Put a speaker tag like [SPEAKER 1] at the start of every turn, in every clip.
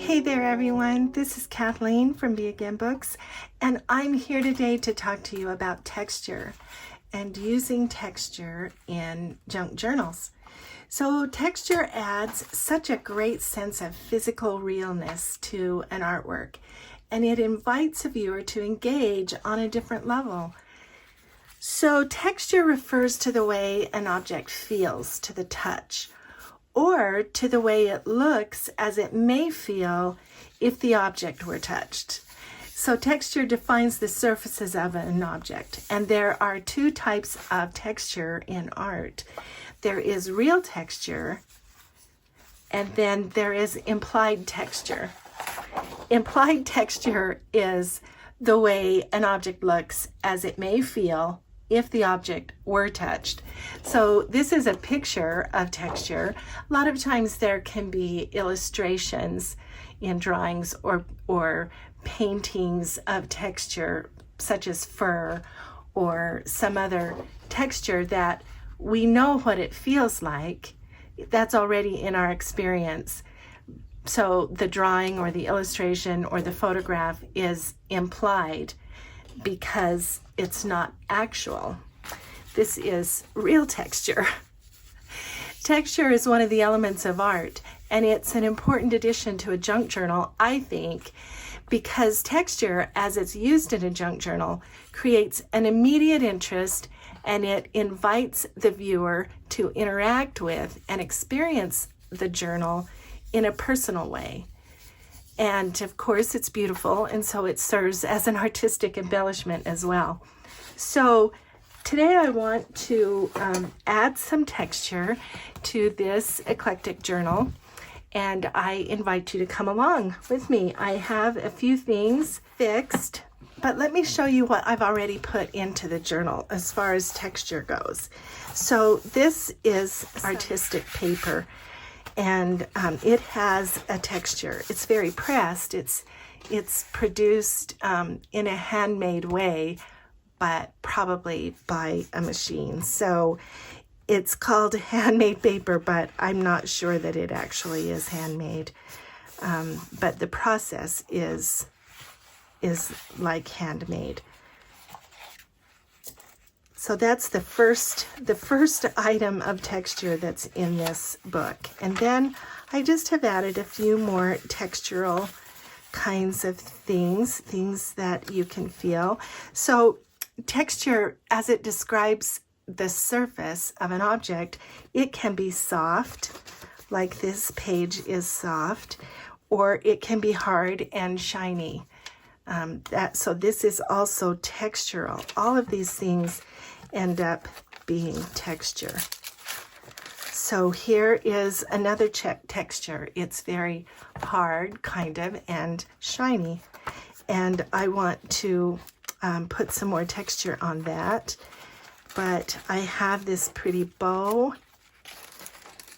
[SPEAKER 1] Hey there everyone, this is Kathleen from Be Again Books, and I'm here today to talk to you about texture and using texture in junk journals. So texture adds such a great sense of physical realness to an artwork, and it invites a viewer to engage on a different level. So texture refers to the way an object feels to the touch, or to the way it looks as it may feel if the object were touched. So texture defines the surfaces of an object, and there are two types of texture in art. There is real texture, and then there is implied texture. Implied texture is the way an object looks as it may feel if the object were touched. So this is a picture of texture. A lot of times there can be illustrations in drawings or paintings of texture, such as fur or some other texture that we know what it feels like. That's already in our experience. So the drawing or the illustration or the photograph is implied because it's not actual. This is real texture. Texture is one of the elements of art, and it's an important addition to a junk journal, I think, because texture, as it's used in a junk journal, creates an immediate interest, and it invites the viewer to interact with and experience the journal in a personal way. And of course it's beautiful, and so it serves as an artistic embellishment as well. So today I want to add some texture to this eclectic journal, and I invite you to come along with me. I have a few things fixed, but let me show you what I've already put into the journal as far as texture goes. So this is artistic paper, and it has a texture. It's very pressed. It's produced in a handmade way, but probably by a machine. So it's called handmade paper, but I'm not sure that it actually is handmade. But the process is like handmade. So that's the first item of texture that's in this book. And then I just have added a few more textural kinds of things that you can feel. So texture, as it describes the surface of an object, it can be soft, like this page is soft, or it can be hard and shiny. So this is also textural. All of these things end up being texture. So here is another texture. It's very hard, kind of, and shiny. And I want to put some more texture on that. But I have this pretty bow.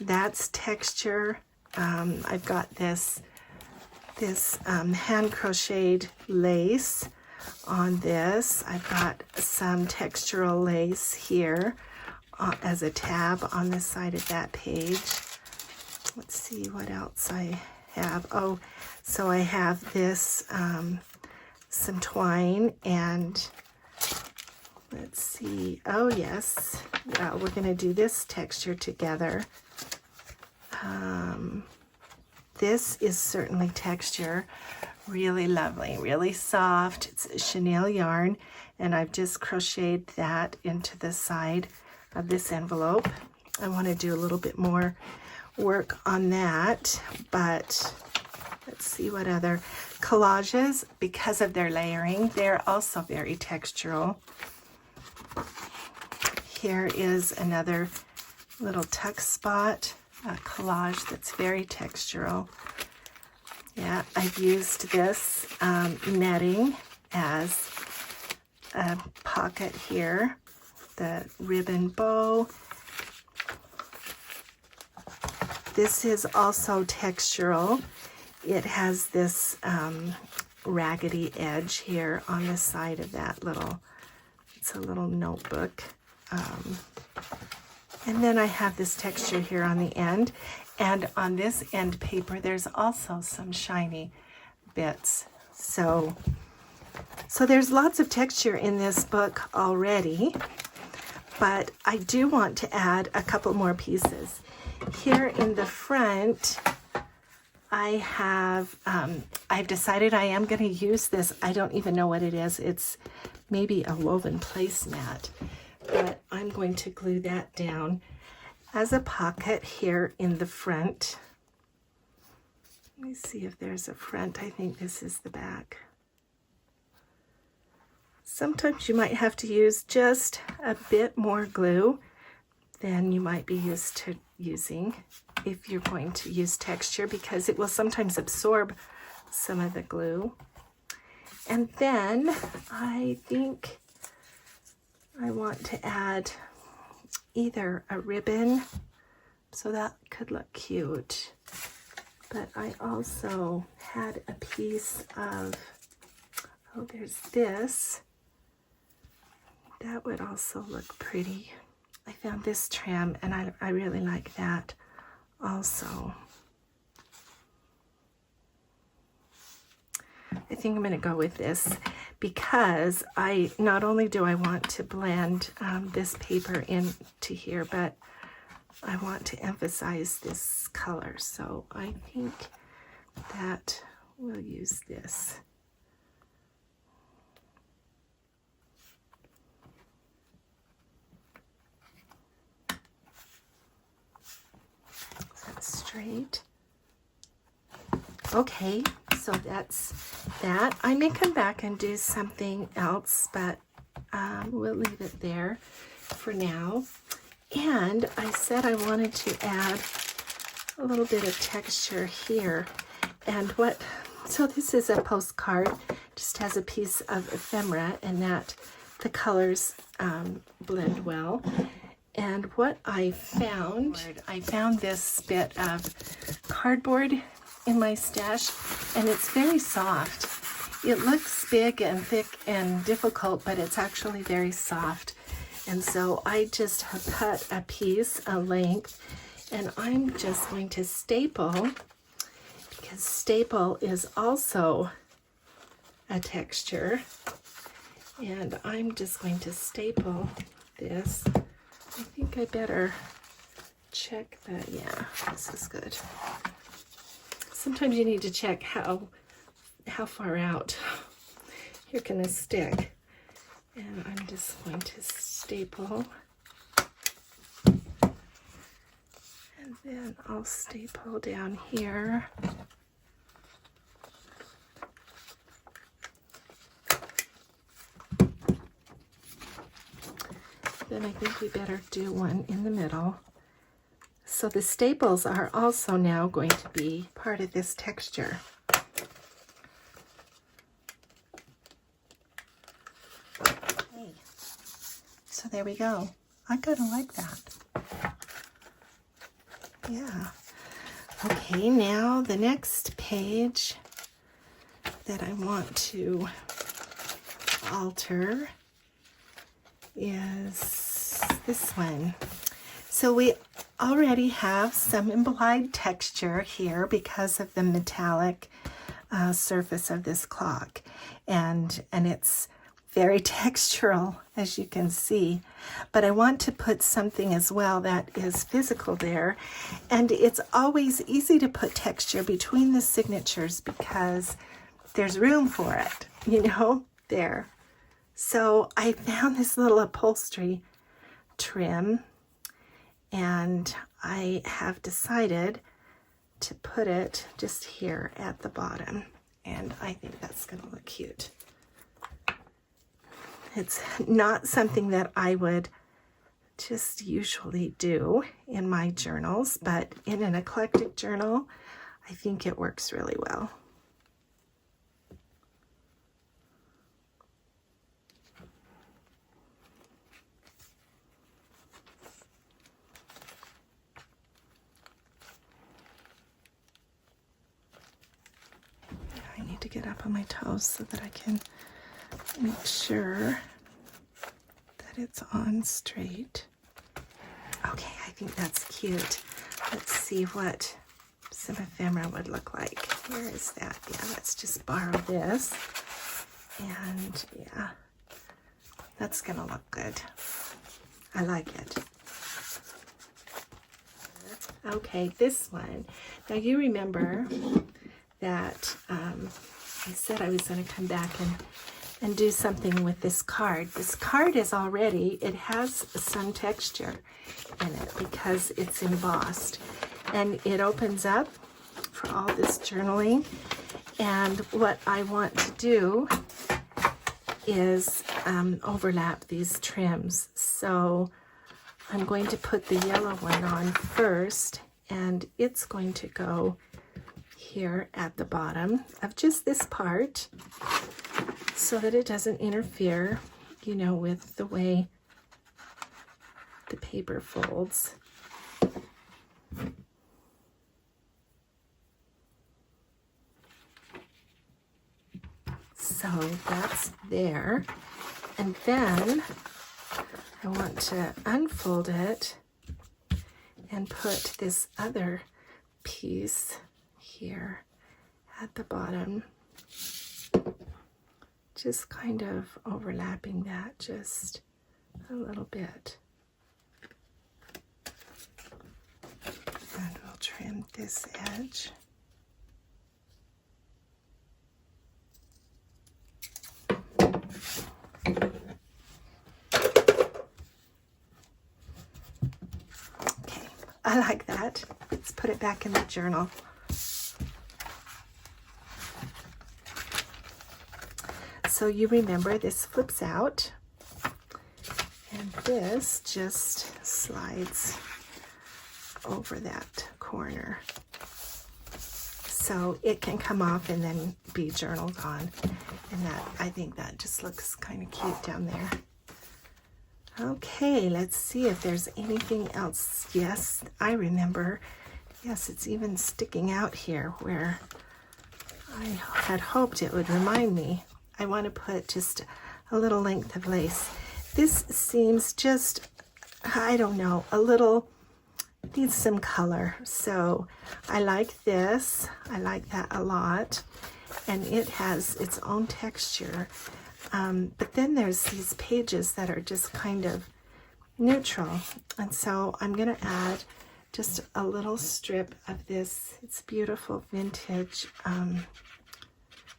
[SPEAKER 1] That's texture. I've got this hand crocheted lace on this. I've got some textural lace here as a tab on the side of that page. Let's see what else I have. Oh, so I have this, some twine, and let's see. Oh yes, yeah, we're gonna do this texture together. This is certainly texture. Really lovely, really soft. It's a chenille yarn, and I've just crocheted that into the side of this envelope. I want to do a little bit more work on that, but let's see what other collages, because of their layering, they're also very textural. Here is another little tuck spot, a collage that's very textural. Yeah, I've used this netting as a pocket here, the ribbon bow. This is also textural. It has this raggedy edge here on the side of that little, it's a little notebook. And then I have this texture here on the end, And on this end paper, there's also some shiny bits. So there's lots of texture in this book already, but I do want to add a couple more pieces. Here in the front, I have, I've decided I am going to use this. I don't even know what it is. It's maybe a woven placemat, but I'm going to glue that down as a pocket here in the front. Let me see if there's a front. I think this is the back. Sometimes you might have to use just a bit more glue than you might be used to using if you're going to use texture, because it will sometimes absorb some of the glue. And then I think I want to add either a ribbon, so that could look cute, but I also had a piece of, oh, there's this. That would also look pretty. I found this trim and I really like that also. I think I'm going to go with this because not only do I want to blend this paper into here, but I want to emphasize this color. So I think that we'll use this. Straight. Okay, so that's that. I may come back and do something else, but we'll leave it there for now. And I said I wanted to add a little bit of texture here. And so this is a postcard, just has a piece of ephemera, and that the colors blend well. And what I found this bit of cardboard in my stash, and it's very soft. It looks big and thick and difficult, but it's actually very soft. And so I just have cut a piece, a length, and I'm just going to staple, because staple is also a texture. And I'm just going to staple this. I think I better check that. Yeah, this is good. Sometimes you need to check how far out you're gonna stick. And I'm just going to staple. And then I'll staple down here. Then I think we better do one in the middle. So the staples are also now going to be part of this texture. Okay. So there we go. I kind of like that. Yeah. Okay, now the next page that I want to alter is this one. So we already have some implied texture here because of the metallic surface of this clock, and it's very textural, as you can see. But I want to put something as well that is physical there, and it's always easy to put texture between the signatures because there's room for it, you know, there. So I found this little upholstery trim, and I have decided to put it just here at the bottom, and I think that's going to look cute. It's not something that I would just usually do in my journals, but in an eclectic journal, I think it works really well. I need to get up on my toes so that I can make sure that it's on straight. Okay, I think that's cute. Let's see what some ephemera would look like. Where is that? Yeah, let's just borrow this. And yeah, that's gonna look good. I like it. Okay, this one. Now you remember that I said I was going to come back and do something with this card. This card is already, it has some texture in it because it's embossed. And it opens up for all this journaling. And what I want to do is overlap these trims. So I'm going to put the yellow one on first, and it's going to go here at the bottom of just this part so that it doesn't interfere, you know, with the way the paper folds. So that's there. And then I want to unfold it and put this other piece here at the bottom, just kind of overlapping that just a little bit. And we'll trim this edge. I like that. Let's put it back in the journal. So you remember this flips out, and this just slides over that corner. So it can come off and then be journaled on. And that, I think that just looks kind of cute down there. Okay, let's see if there's anything else. Yes, I remember. Yes, it's even sticking out here where I had hoped it would remind me. I want to put just a little length of lace. This seems just, I don't know, a little, needs some color. So I like this. I like that a lot. And it has its own texture. But then there's these pages that are just kind of neutral. And so I'm going to add just a little strip of this. It's beautiful vintage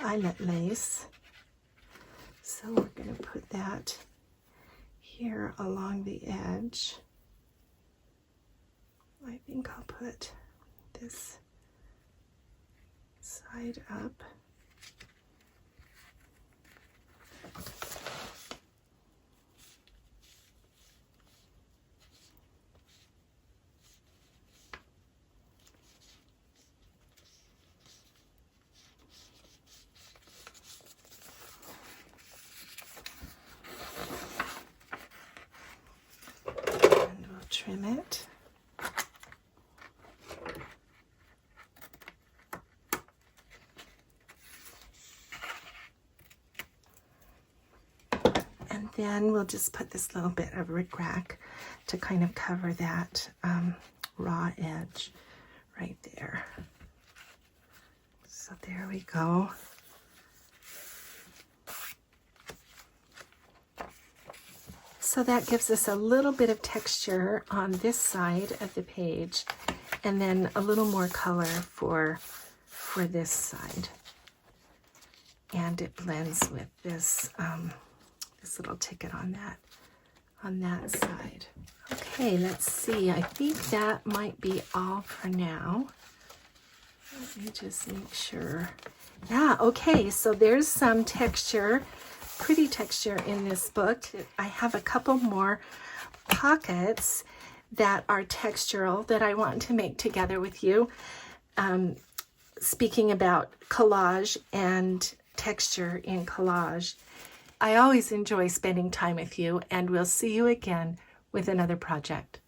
[SPEAKER 1] eyelet lace. So we're going to put that here along the edge. I think I'll put this side up. And we'll trim it. Then we'll just put this little bit of rickrack to kind of cover that raw edge right there. So there we go. So that gives us a little bit of texture on this side of the page, and then a little more color for this side. And it blends with this this little ticket on that side. Okay, let's see. I think that might be all for now. Let me just make sure. Yeah, okay, so there's some texture, pretty texture in this book. I have a couple more pockets that are textural that I want to make together with you. Speaking about collage and texture in collage, I always enjoy spending time with you, and we'll see you again with another project.